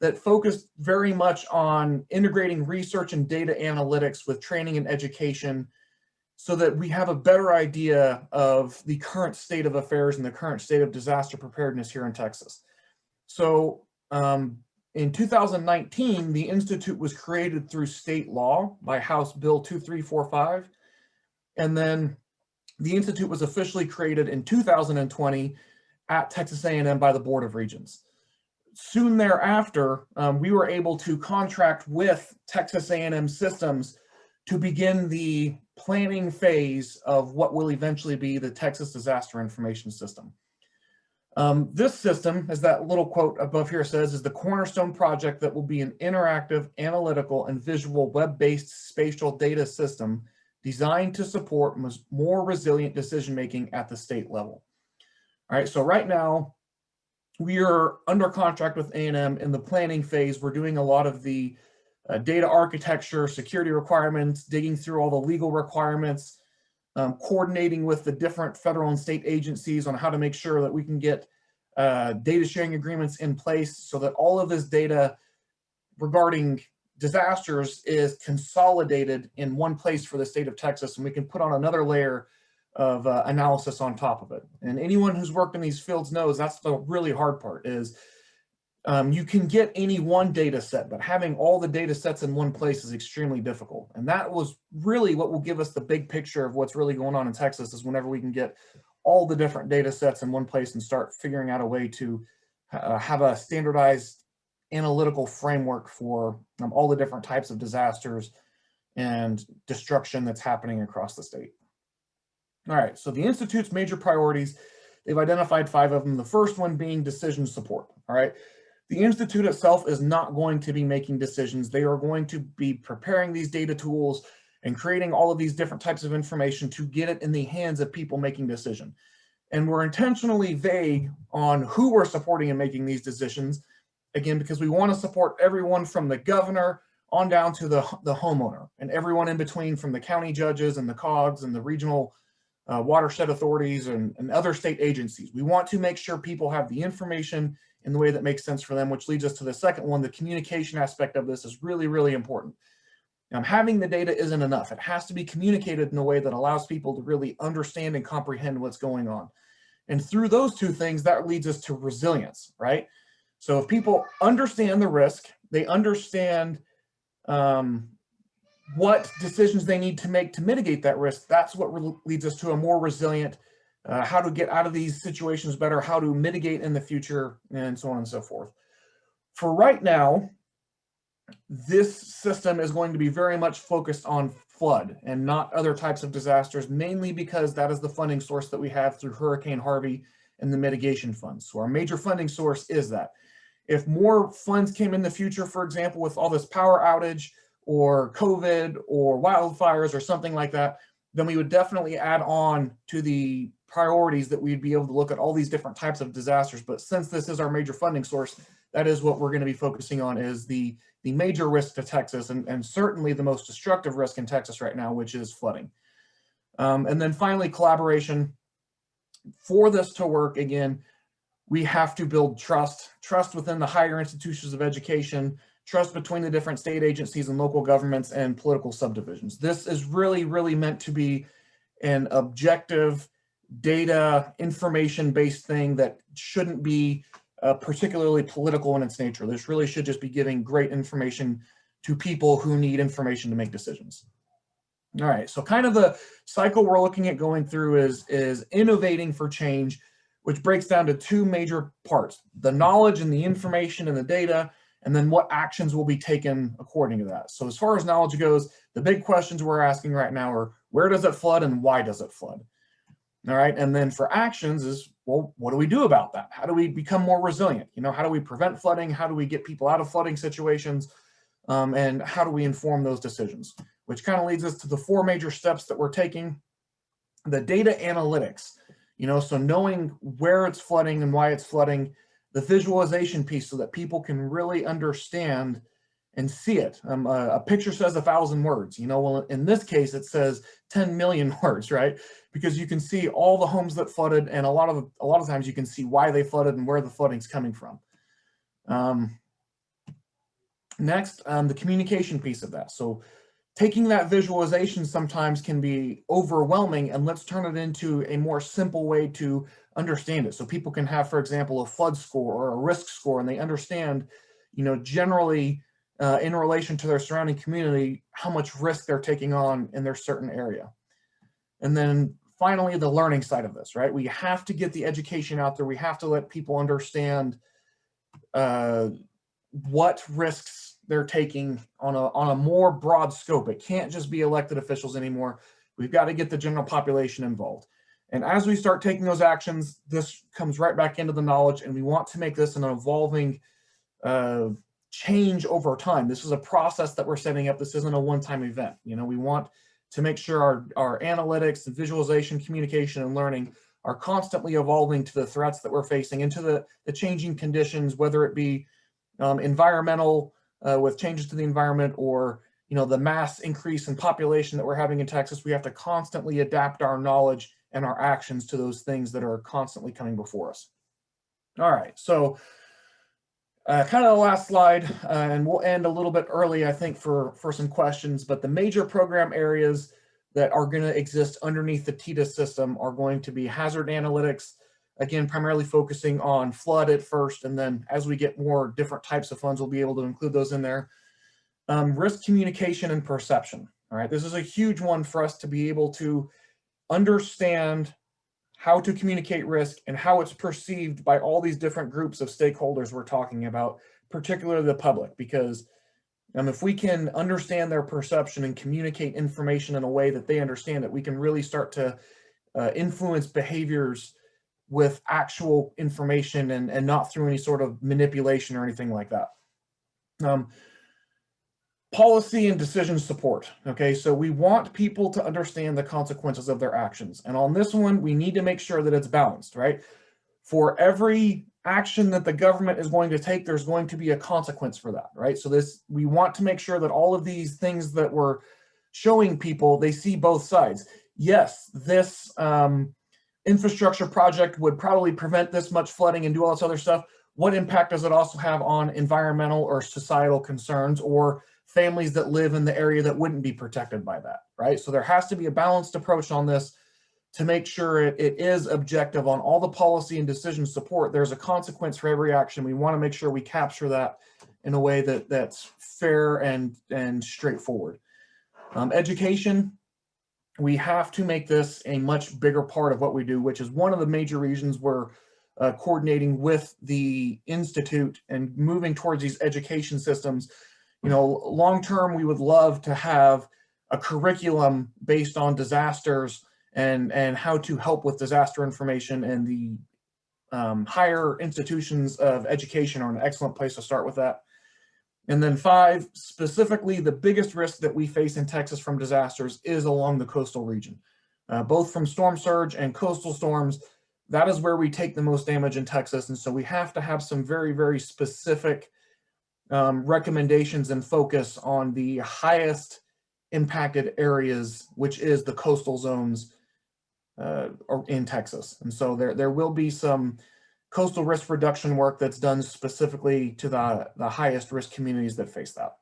that focused very much on integrating research and data analytics with training and education, so that we have a better idea of the current state of affairs and the current state of disaster preparedness here in Texas. So in 2019, the Institute was created through state law by House Bill 2345. And then the Institute was officially created in 2020 at Texas A&M by the Board of Regents. Soon thereafter, we were able to contract with Texas A&M Systems to begin the planning phase of what will eventually be the Texas Disaster Information System. This system, as that little quote above here says, is the cornerstone project that will be an interactive, analytical, and visual web-based spatial data system designed to support more resilient decision-making at the state level. All right, so right now, we are under contract with A&M in the planning phase. We're doing a lot of the data architecture, security requirements, digging through all the legal requirements, coordinating with the different federal and state agencies on how to make sure that we can get data sharing agreements in place so that all of this data regarding disasters is consolidated in one place for the state of Texas, and we can put on another layer of analysis on top of it. And anyone who's worked in these fields knows that's the really hard part is you can get any one data set, but having all the data sets in one place is extremely difficult. And that was really what will give us the big picture of what's really going on in Texas, is whenever we can get all the different data sets in one place and start figuring out a way to have a standardized analytical framework for all the different types of disasters and destruction that's happening across the state. All right, so the Institute's major priorities, They've identified 5 of them, the first one being decision support, all right? The Institute itself is not going to be making decisions. They are going to be preparing these data tools and creating all of these different types of information to get it in the hands of people making decisions. And we're intentionally vague on who we're supporting in making these decisions, again, because we want to support everyone from the governor on down to the homeowner, and everyone in between, from the county judges and the COGs and the regional watershed authorities and other state agencies. We want to make sure people have the information in the way that makes sense for them, which leads us to the second one. The communication aspect of this is really, really important. Having the data isn't enough. It has to be communicated in a way that allows people to really understand and comprehend what's going on. And through those two things, that leads us to resilience, right? So if people understand the risk, they understand what decisions they need to make to mitigate that risk, that's what leads us to a more resilient, how to get out of these situations better, how to mitigate in the future, and so on and so forth. For right now, this system is going to be very much focused on flood and not other types of disasters, mainly because that is the funding source that we have through Hurricane Harvey and the mitigation funds. So our major funding source is that. If more funds came in the future, for example, with all this power outage or COVID or wildfires or something like that, then we would definitely add on to the priorities that we'd be able to look at all these different types of disasters. But since this is our major funding source, that is what we're going to be focusing on, is the major risk to Texas, and certainly the most destructive risk in Texas right now, which is flooding. And then finally, collaboration. For this to work, again, we have to build trust within the higher institutions of education, trust between the different state agencies and local governments and political subdivisions. This is really, really meant to be an objective, data, information-based thing that shouldn't be particularly political in its nature. This really should just be giving great information to people who need information to make decisions. All right, so kind of the cycle we're looking at going through is innovating for change, which breaks down to 2 major parts: the knowledge and the information and the data, and then what actions will be taken according to that. So as far as knowledge goes, the big questions we're asking right now are, where does it flood and why does it flood? All right, and then for actions is, well, what do we do about that? How do we become more resilient? How do we prevent flooding? How do we get people out of flooding situations? And how do we inform those decisions? Which kind of leads us to the 4 major steps that we're taking. The data analytics, so knowing where it's flooding and why it's flooding, the visualization piece so that people can really understand and see it. A picture says 1,000 words, well, in this case, it says 10 million words, right? Because you can see all the homes that flooded, and a lot of times you can see why they flooded and where the flooding's coming from. Next, the communication piece of that. So taking that visualization sometimes can be overwhelming, and let's turn it into a more simple way to understand it. So people can have, for example, a flood score or a risk score, and they understand, generally in relation to their surrounding community, how much risk they're taking on in their certain area. And then finally, the learning side of this, right? We have to get the education out there. We have to let people understand what risks they're taking on a more broad scope. It can't just be elected officials anymore. We've got to get the general population involved. And as we start taking those actions, this comes right back into the knowledge, and we want to make this an evolving change over time. This is a process that we're setting up. This isn't a one-time event. We want to make sure our analytics and visualization, communication, and learning are constantly evolving to the threats that we're facing and to the changing conditions, whether it be environmental, with changes to the environment, or the mass increase in population that we're having in Texas. We have to constantly adapt our knowledge and our actions to those things that are constantly coming before us. All right, so kind of the last slide, and we'll end a little bit early, I think, for some questions, but the major program areas that are going to exist underneath the TDIS system are going to be hazard analytics, again, primarily focusing on flood at first, and then as we get more different types of funds, we'll be able to include those in there. Risk communication and perception. All right, this is a huge one for us to be able to understand how to communicate risk and how it's perceived by all these different groups of stakeholders we're talking about, particularly the public, because if we can understand their perception and communicate information in a way that they understand it, we can really start to influence behaviors with actual information and not through any sort of manipulation or anything like that. Policy and decision support. Okay, so we want people to understand the consequences of their actions. And on this one, we need to make sure that it's balanced, right? For every action that the government is going to take, there's going to be a consequence for that, right? So we want to make sure that all of these things that we're showing people, they see both sides. Yes, this infrastructure project would probably prevent this much flooding and do all this other stuff. What impact does it also have on environmental or societal concerns or families that live in the area that wouldn't be protected by that, right? So there has to be a balanced approach on this to make sure it is objective on all the policy and decision support. There's a consequence for every action. We want to make sure we capture that in a way that's fair and straightforward. Education, we have to make this a much bigger part of what we do, which is one of the major reasons we're coordinating with the Institute and moving towards these education systems. You know, long term, we would love to have a curriculum based on disasters and how to help with disaster information, and the higher institutions of education are an excellent place to start with that. And then 5, specifically, the biggest risk that we face in Texas from disasters is along the coastal region, both from storm surge and coastal storms. That is where we take the most damage in Texas. And so we have to have some very, very specific recommendations and focus on the highest impacted areas, which is the coastal zones in Texas. And so there will be some coastal risk reduction work that's done specifically to the highest risk communities that face that.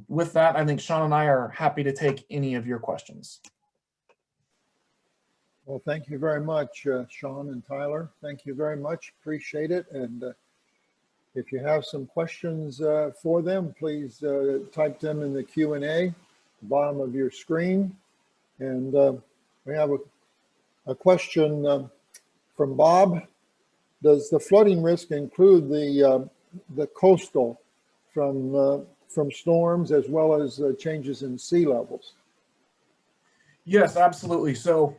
With that, I think Sean and I are happy to take any of your questions. Well, thank you very much, Sean and Tyler. Thank you very much. Appreciate it. And if you have some questions for them, please type them in the Q&A, the bottom of your screen. And we have a question from Bob. Does the flooding risk include the coastal from storms as well as changes in sea levels? Yes, absolutely. So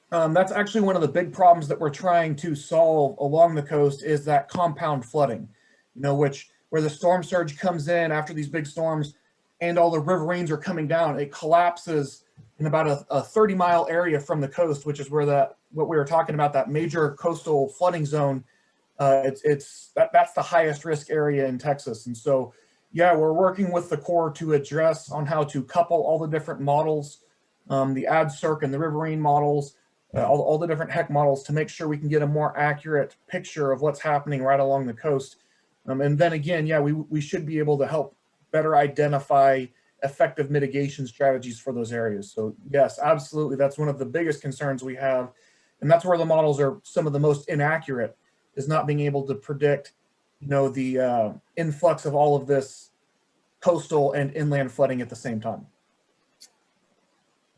that's actually one of the big problems that we're trying to solve along the coast is that compound flooding, you know, where the storm surge comes in after these big storms and all the riverines are coming down. It collapses in about a 30-mile area from the coast, which is where what we were talking about, that major coastal flooding zone. That's the highest risk area in Texas. And so, yeah, we're working with the Corps to address on how to couple all the different models, the ADCIRC and the riverine models, all the different HEC models to make sure we can get a more accurate picture of what's happening right along the coast. And then again, yeah, we should be able to help better identify effective mitigation strategies for those areas. So yes, absolutely. That's one of the biggest concerns we have. And that's where the models are some of the most inaccurate, is not being able to predict, you know, the influx of all of this coastal and inland flooding at the same time.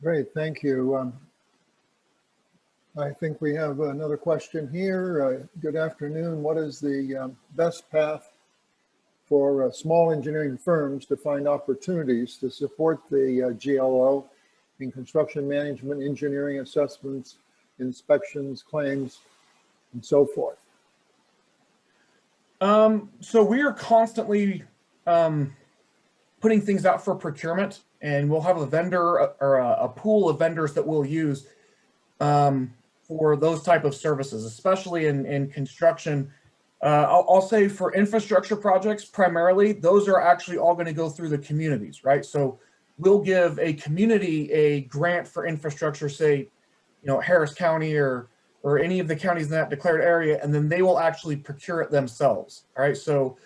Great, thank you. I think we have another question here. Good afternoon. What is the best path for small engineering firms to find opportunities to support the GLO in construction management, engineering assessments, inspections, claims, and so forth? So we are constantly putting things out for procurement, and we'll have a vendor or a pool of vendors that we'll use for those type of services, especially in construction. I'll say for infrastructure projects, primarily, those are actually all going to go through the communities, right? So we'll give a community a grant for infrastructure, say, you know, Harris County or any of the counties in that declared area, and then they will actually procure it themselves. All right. So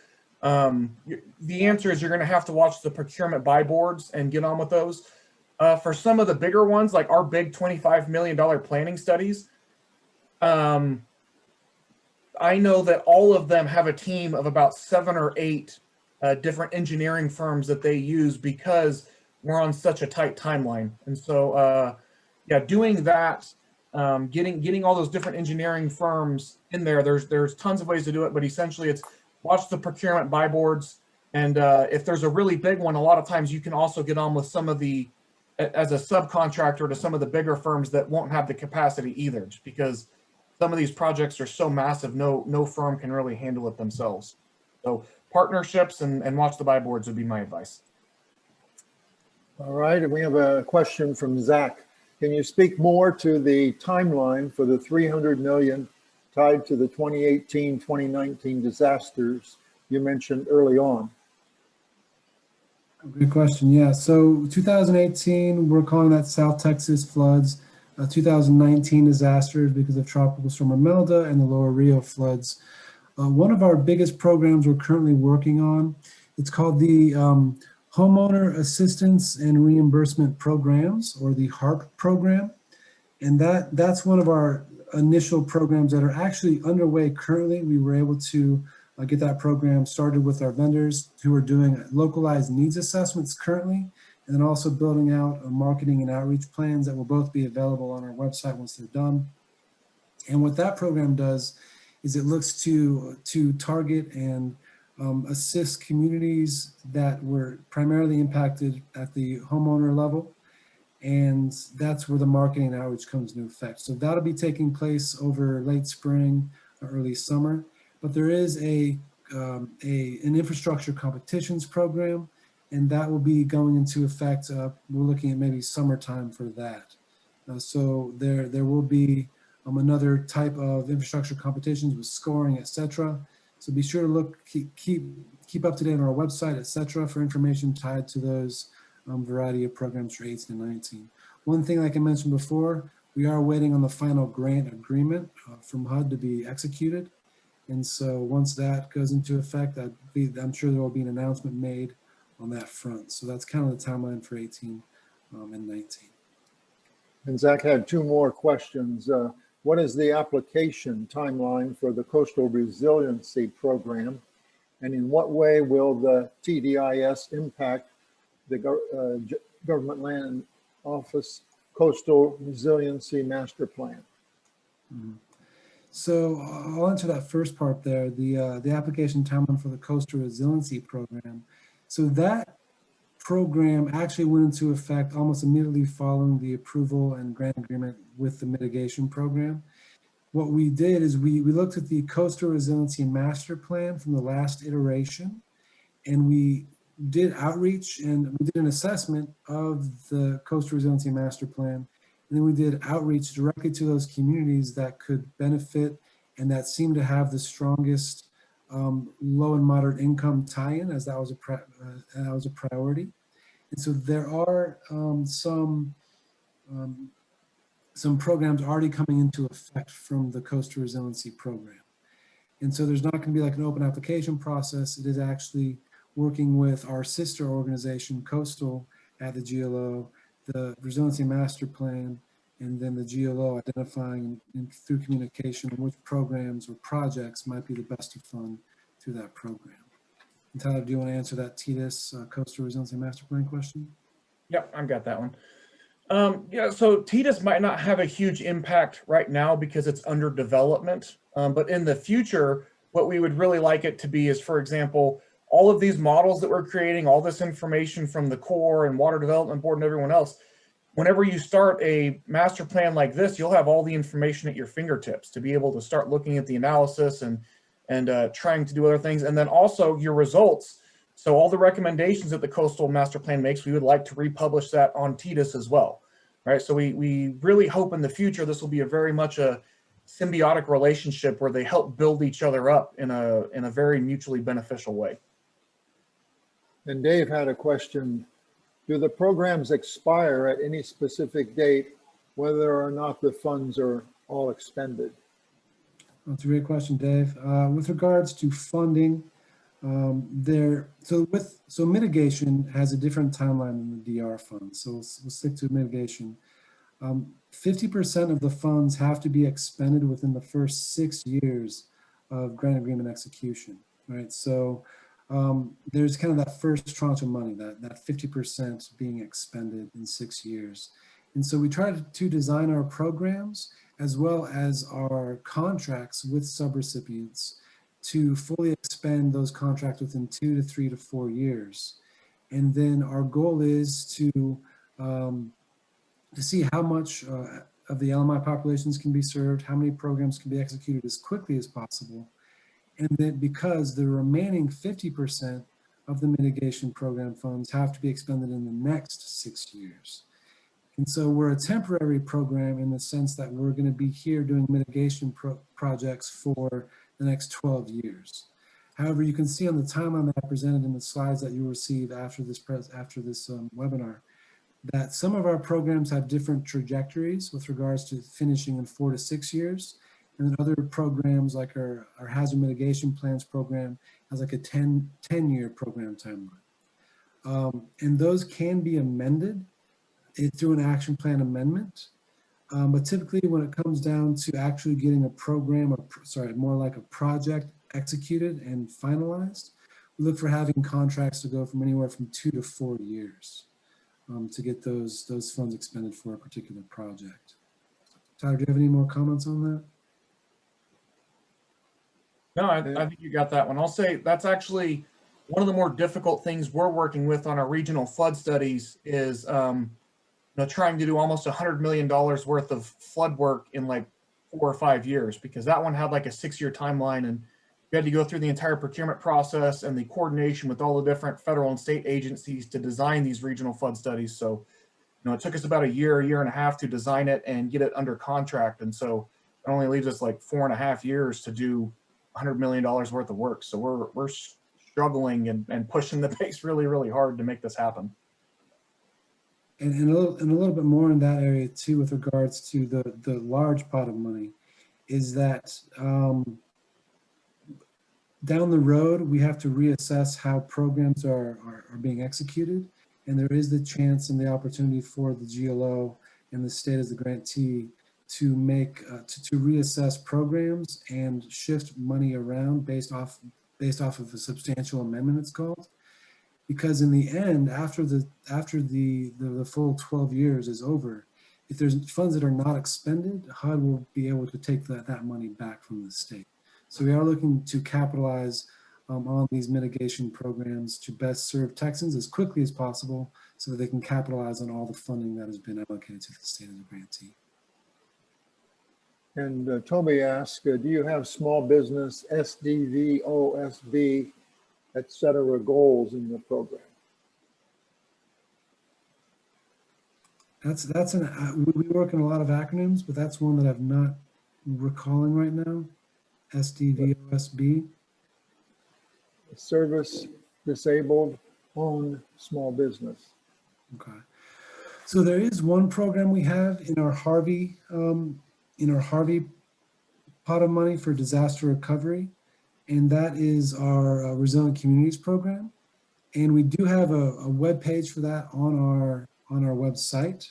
the answer is you're going to have to watch the procurement buy boards and get on with those. For some of the bigger ones, like our big $25 million planning studies, I know that all of them have a team of about 7 or 8 different engineering firms that they use because we're on such a tight timeline. And so, yeah, doing that, getting all those different engineering firms in there, there's tons of ways to do it, but essentially it's watch the procurement buy boards. And if there's a really big one, a lot of times you can also get on with some of the, as a subcontractor to some of the bigger firms that won't have the capacity either, just because some of these projects are so massive, no firm can really handle it themselves. So partnerships and watch the buy boards would be my advice. All right, and we have a question from Zach. Can you speak more to the timeline for the 300 million tied to the 2018-2019 disasters you mentioned early on? Good question. Yeah. So 2018, we're calling that South Texas floods. 2019 disasters because of Tropical Storm Imelda and the Lower Rio floods. One of our biggest programs we're currently working on, it's called the Homeowner Assistance and Reimbursement Programs, or the HAR Program. And that's one of our initial programs that are actually underway currently. We were able to get that program started with our vendors who are doing localized needs assessments currently, and then also building out marketing and outreach plans that will both be available on our website once they're done. And what that program does is it looks to target and assist communities that were primarily impacted at the homeowner level. And that's where the marketing and outreach comes into effect. So that'll be taking place over late spring or early summer. But there is an infrastructure competitions program, and that will be going into effect. We're looking at maybe summertime for that. So there will be another type of infrastructure competitions with scoring, etc. So be sure to keep up to date on our website, etc. for information tied to those variety of programs for 18 and 19. One thing, like I mentioned before, we are waiting on the final grant agreement from HUD to be executed. And so once that goes into effect, I'm sure there will be an announcement made on that front. So that's kind of the timeline for 18 and 19. And Zach had two more questions. What is the application timeline for the Coastal Resiliency Program? And in what way will the TDIS impact the Government Land Office Coastal Resiliency Master Plan? Mm-hmm. So I'll answer that first part there, the application timeline for the Coastal Resiliency Program. So that program actually went into effect almost immediately following the approval and grant agreement with the mitigation program. What we did is we looked at the Coastal Resiliency Master Plan from the last iteration, and we did outreach and we did an assessment of the Coastal Resiliency Master Plan. And then we did outreach directly to those communities that could benefit and that seemed to have the strongest low and moderate income tie-in, as that was a priority. And so there are some programs already coming into effect from the Coastal Resiliency Program. And so there's not going to be like an open application process. It is actually working with our sister organization, Coastal, at the GLO, the Resiliency Master Plan, and then the GLO identifying through communication which programs or projects might be the best to fund through that program. And Tyler, do you want to answer that TDIS Coastal Resiliency Master Plan question? Yep, I've got that one. Yeah, so TDIS might not have a huge impact right now because it's under development, but in the future, what we would really like it to be is, for example, all of these models that we're creating, all this information from the Corps and Water Development Board and everyone else, whenever you start a master plan like this, you'll have all the information at your fingertips to be able to start looking at the analysis and trying to do other things. And then also your results. So all the recommendations that the Coastal Master Plan makes, we would like to republish that on TDIS as well, right? So we really hope in the future this will be a very much a symbiotic relationship where they help build each other up in a very mutually beneficial way. And Dave had a question. Do the programs expire at any specific date, whether or not the funds are all expended? That's a great question, Dave. With regards to funding, so mitigation has a different timeline than the DR fund. So we'll stick to mitigation. 50% of the funds have to be expended within the first 6 years of grant agreement execution, right? So there's kind of that first tranche of money, that 50% being expended in 6 years. And so we try to design our programs as well as our contracts with subrecipients to fully expend those contracts within 2 to 3 to 4 years. And then our goal is to see how much of the LMI populations can be served, how many programs can be executed as quickly as possible, and then because the remaining 50% of the mitigation program funds have to be expended in the next 6 years. And so we're a temporary program in the sense that we're going to be here doing mitigation projects for the next 12 years. However, you can see on the timeline that I presented in the slides that you receive after this webinar, that some of our programs have different trajectories with regards to finishing in 4 to 6 years. And then other programs like our hazard mitigation plans program has like a 10-year program timeline. And those can be amended through an action plan amendment. But typically when it comes down to actually getting a program, more like a project executed and finalized, we look for having contracts to go from anywhere from 2 to 4 years to get those funds expended for a particular project. Tyler, do you have any more comments on that? No, I think you got that one. I'll say that's actually one of the more difficult things we're working with on our regional flood studies is trying to do almost $100 million worth of flood work in like 4 or 5 years, because that one had like a 6-year timeline, and you had to go through the entire procurement process and the coordination with all the different federal and state agencies to design these regional flood studies. So, it took us about a year and a half to design it and get it under contract. And so it only leaves us like 4.5 years to do $100 million worth of work. So we're struggling and pushing the pace really, really hard to make this happen. And a little bit more in that area too, with regards to the large pot of money, is that down the road, we have to reassess how programs are being executed. And there is the chance and the opportunity for the GLO and the state as the grantee to make, to reassess programs and shift money around based off of a substantial amendment, it's called. Because in the end, after the full 12 years is over, if there's funds that are not expended, HUD will be able to take that money back from the state. So we are looking to capitalize on these mitigation programs to best serve Texans as quickly as possible so that they can capitalize on all the funding that has been allocated to the state as a grantee. And Toby asked, do you have small business SDV, OSB, et cetera, goals in the program? We work in a lot of acronyms, but that's one that I'm not recalling right now. SDV, OSB. Service disabled owned small business. Okay. So there is one program we have in our Harvey pot of money for disaster recovery, and that is our Resilient Communities program. And we do have a web page for that on our website.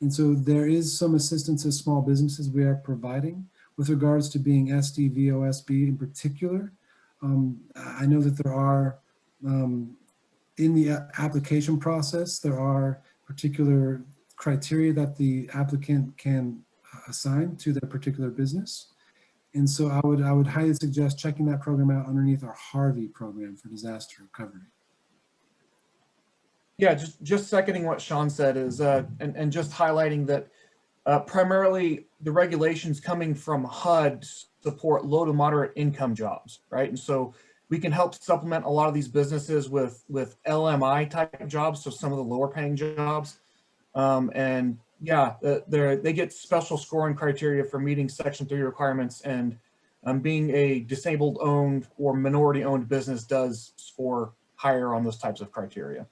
And so there is some assistance to small businesses we are providing with regards to being SDV, OSB in particular. I know that there are, in the application process, there are particular criteria that the applicant can assign to their particular business. And so I would highly suggest checking that program out underneath our Harvey program for disaster recovery. Yeah, just seconding what Sean said is, and just highlighting that primarily the regulations coming from HUD support low to moderate income jobs, right? And so we can help supplement a lot of these businesses with LMI type jobs, so some of the lower paying jobs. And yeah, they get special scoring criteria for meeting Section 3 requirements, and being a disabled owned or minority owned business does score higher on those types of criteria.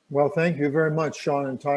Well, thank you very much, Sean and Tyler.